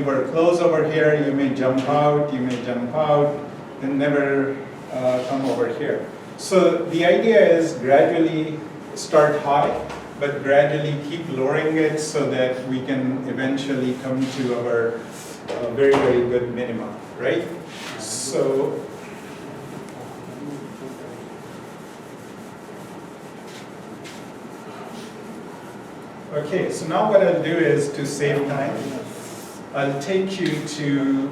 were close over here, you may jump out, and never come over here. So the idea is gradually start high, but gradually keep lowering it so that we can eventually come to our very, very good minimum, right? So, okay, so now what I'll do is, to save time, I'll take you to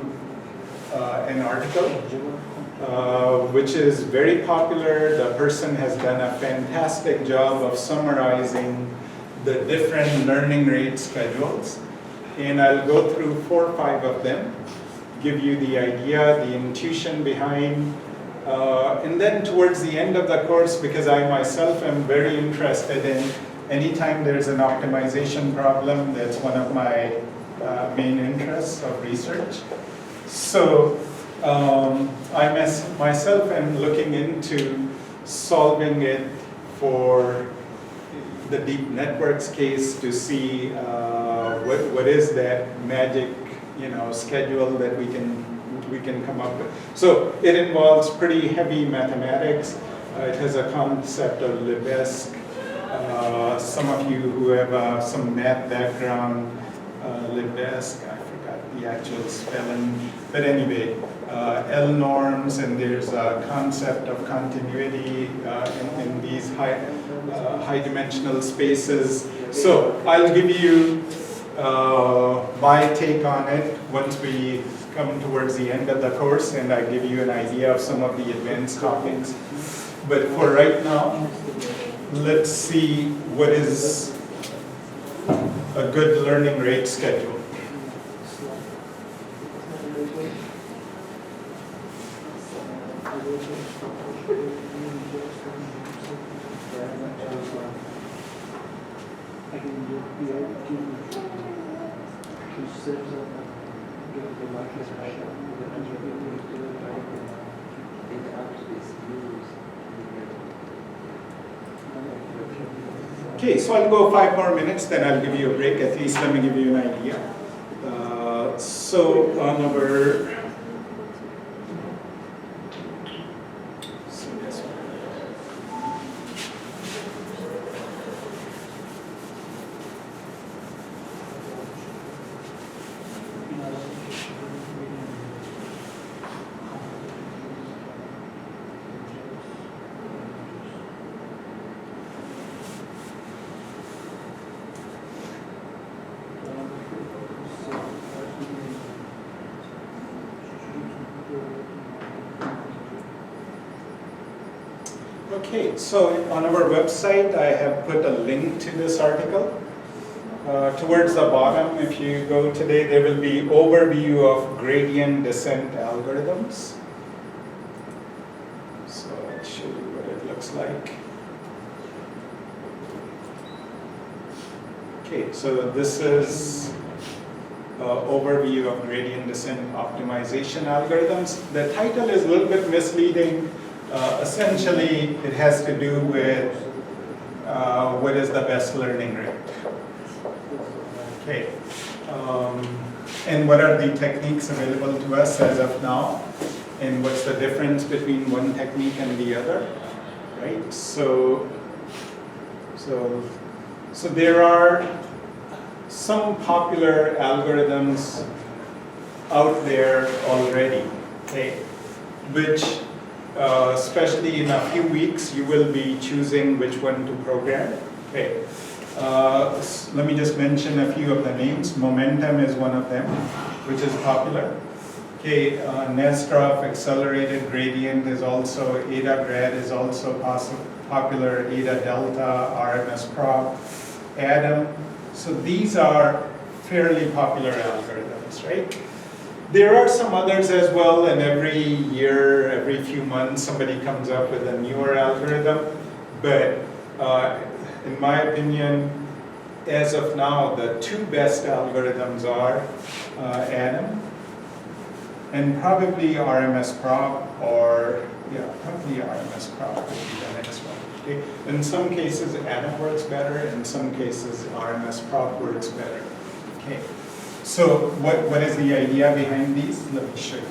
an article which is very popular. The person has done a fantastic job of summarizing the different learning rate schedules. And I'll go through 4 or 5 of them, give you the idea, the intuition behind, and then towards the end of the course, because I myself am very interested in anytime there's an optimization problem, that's one of my main interests of research. So I myself am looking into solving it for the deep networks case to see what is that magic, schedule that we can come up with. So it involves pretty heavy mathematics. It has a concept of Lebesgue. Some of you who have some math background, Lebesgue, I forgot the actual spelling, but anyway, L norms, and there's a concept of continuity in these high dimensional spaces. So I'll give you my take on it once we come towards the end of the course, and I give you an idea of some of the advanced topics. But for right now, let's see what is a good learning rate schedule. Okay, so I'll go 5 more minutes, then I'll give you a break. At least let me give you an idea. So on our Okay, so on our website, I have put a link to this article. Towards the bottom, if you go today, there will be overview of gradient descent algorithms. So I'll show you what it looks like. Okay, so this is overview of gradient descent optimization algorithms. The title is a little bit misleading. Essentially, it has to do with what is the best learning rate. Okay, and what are the techniques available to us as of now, and what's the difference between one technique and the other, right? So there are some popular algorithms out there already, okay, which especially in a few weeks, you will be choosing which one to program. Okay. Let me just mention a few of the names. Momentum is one of them, which is popular. Okay, Nestrov accelerated gradient is also, Ada grad is also popular, Ada delta, RMS prop, Adam. So these are fairly popular algorithms, right? There are some others as well, and every year, every few months, somebody comes up with a newer algorithm. But in my opinion, as of now, the 2 best algorithms are Adam and probably RMS prop, or probably RMS prop would be the next one. Okay? In some cases, Adam works better. In some cases, RMS prop works better. Okay. So what is the idea behind these? Let me show you.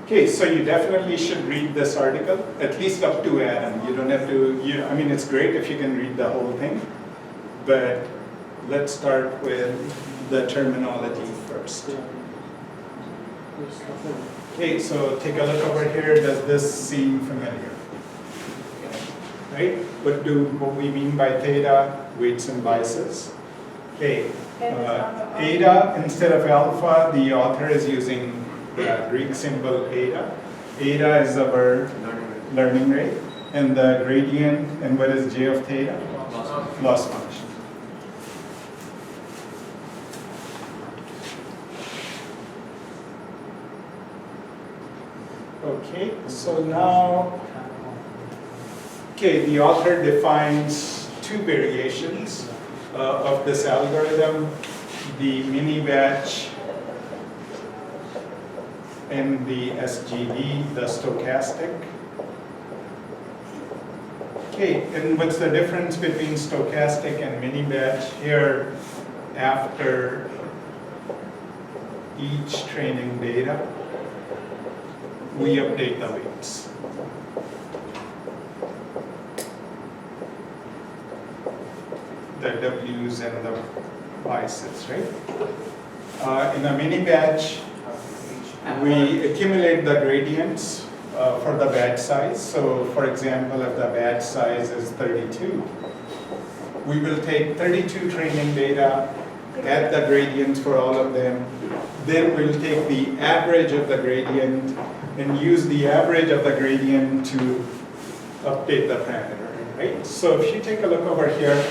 Okay, so you definitely should read this article, at least up to Adam. You don't have to, I mean, it's great if you can read the whole thing, but let's start with the terminology first. Okay, so take a look over here. Does this seem familiar? Right? What we mean by theta, weights and biases. Okay, eta instead of alpha, the author is using the Greek symbol eta. Eta is our learning rate, and the gradient, and what is j of theta? Loss function. Okay, so now, the author defines two variations of this algorithm, the mini batch and the SGD, the stochastic. Okay, and what's the difference between stochastic and mini batch? Here, after each training data, we update the weights. The W's and the biases, right? In a mini batch, we accumulate the gradients for the batch size. So for example, if the batch size is 32, we will take 32 training data, add the gradients for all of them, then we'll take the average of the gradient and use the average of the gradient to update the parameter, right? So if you take a look over here,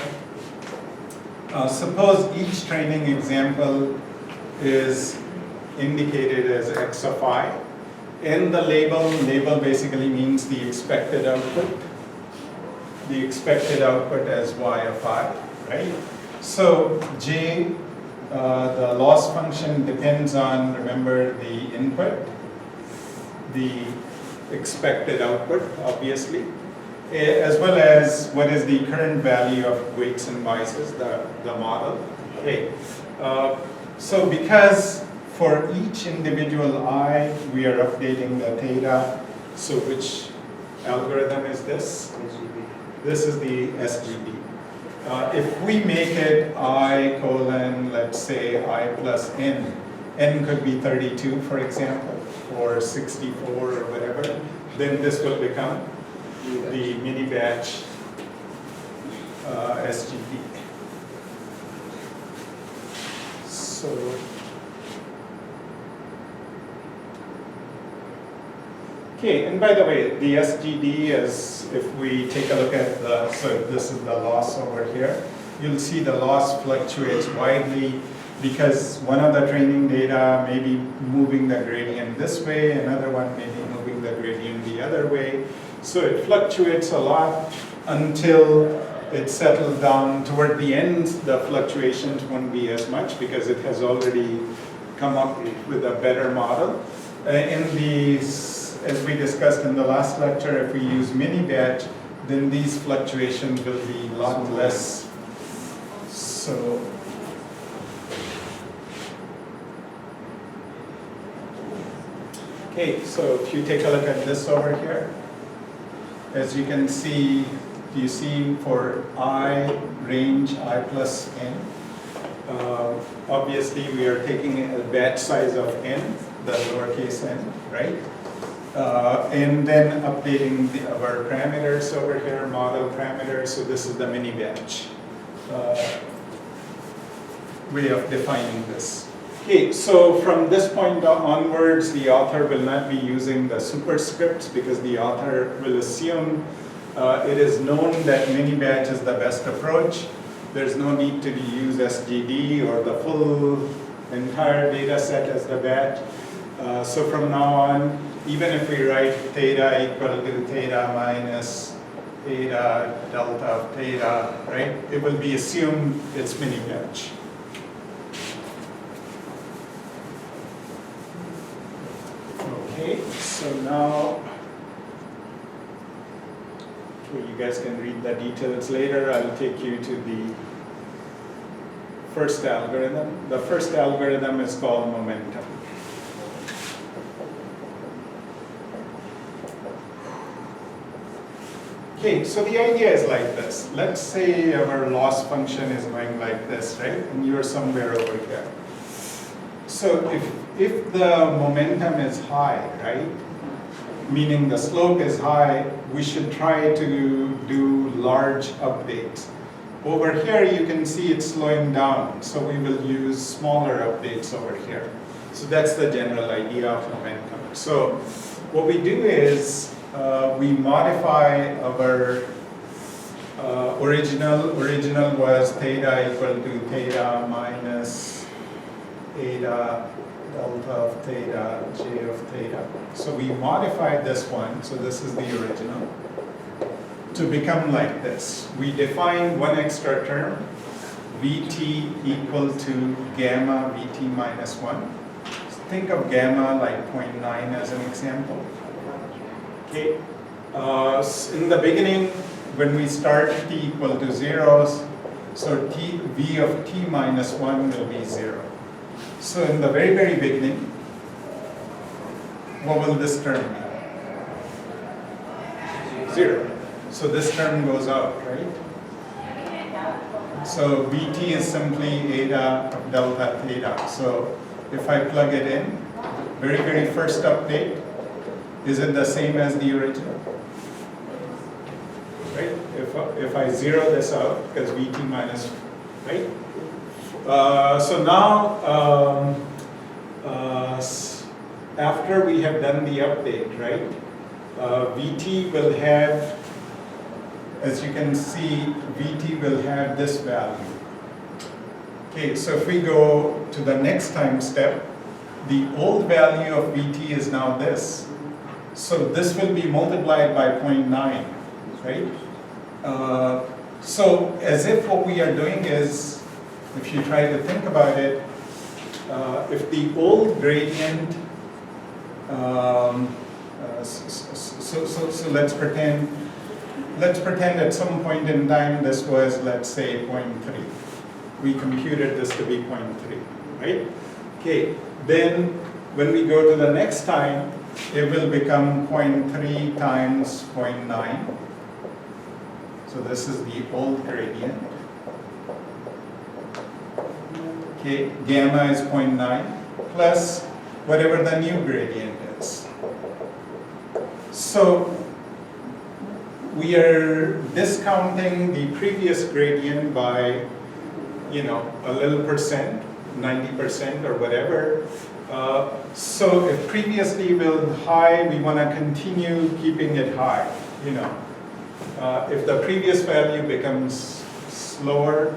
suppose each training example is indicated as x of I, and the label basically means the expected output as y of I, right? So j, the loss function depends on, remember, the input, the expected output, obviously, as well as what is the current value of weights and biases, the model. Okay. So because for each individual I, we are updating the theta, so which algorithm is this? SGB. This is the SGB. If we make it I colon, let's say I plus n could be 32, for example, or 64 or whatever, then this will become the mini batch SGB. So okay, and by the way, the SGD is, if we take a look at the, so this is the loss over here, you'll see the loss fluctuates widely because one of the training data may be moving the gradient this way, another one may be moving the gradient the other way. So it fluctuates a lot until it settles down. Toward the end, the fluctuations won't be as much because it has already come up with a better model. In these, as we discussed in the last lecture, if we use mini batch, then these fluctuations will be a lot less. So okay, so if you take a look at this over here, as you can see, you see for I range I plus n, obviously we are taking a batch size of n, the lowercase n, right? And then updating our parameters over here, model parameters, so this is the mini batch way of defining this. Okay, so from this point onwards, the author will not be using the superscripts because the author will assume it is known that mini batch is the best approach. There's no need to use SGD or the full entire data set as the batch. So from now on, even if we write theta equal to theta minus theta delta of theta, right, it will be assumed it's mini batch. Okay, so now, you guys can read the details later. I'll take you to the first algorithm. The first algorithm is called momentum. Okay, so the idea is like this. Let's say our loss function is going like this, right? And you're somewhere over here. So if the momentum is high, right? Meaning the slope is high, we should try to do large updates. Over here you can see it's slowing down, so we will use smaller updates over here. So that's the general idea of momentum. So what we do is we modify our original was theta equal to theta minus eta delta of theta j of theta. So we modified this one, so this is the original, to become like this. We define one extra term, Vt equal to gamma Vt minus 1. So think of gamma like 0.9 as an example. Okay. In the beginning, when we start t equal to 0, so v of t minus 1 will be 0. So in the very, very beginning, what will this term be? 0. So this term goes out, right? So Vt is simply eta of delta theta. So if I plug it in, very, very first update, is it the same as the original? Right? If I zero this out, because Vt minus, right? So now, after we have done the update, right? Vt will have, as you can see, Vt will have this value. Okay, so if we go to the next time step, the old value of Vt is now this. So this will be multiplied by 0.9, right? So as if what we are doing is, if you try to think about it, if the old gradient, so let's pretend at some point in time this was, let's say, 0.3. We computed this to be 0.3, right? Okay, then when we go to the next time, it will become 0.3 times 0.9. So this is the old gradient. Okay, gamma is 0.9 plus whatever the new gradient is. So we are discounting the previous gradient by, a little percent, 90% or whatever. So if previously was high, we want to continue keeping it high. If the previous value becomes slower,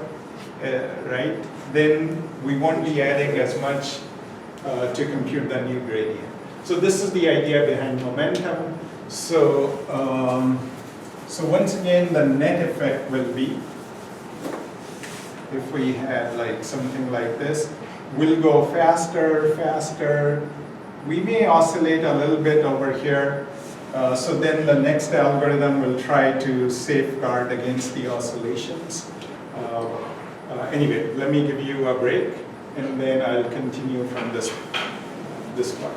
right, then we won't be adding as much to compute the new gradient. So this is the idea behind momentum. So, so once again, the net effect will be, if we had like something like this, we'll go faster, faster. We may oscillate a little bit over here. So then the next algorithm will try to safeguard against the oscillations. Anyway, let me give you a break, and then I'll continue from this part.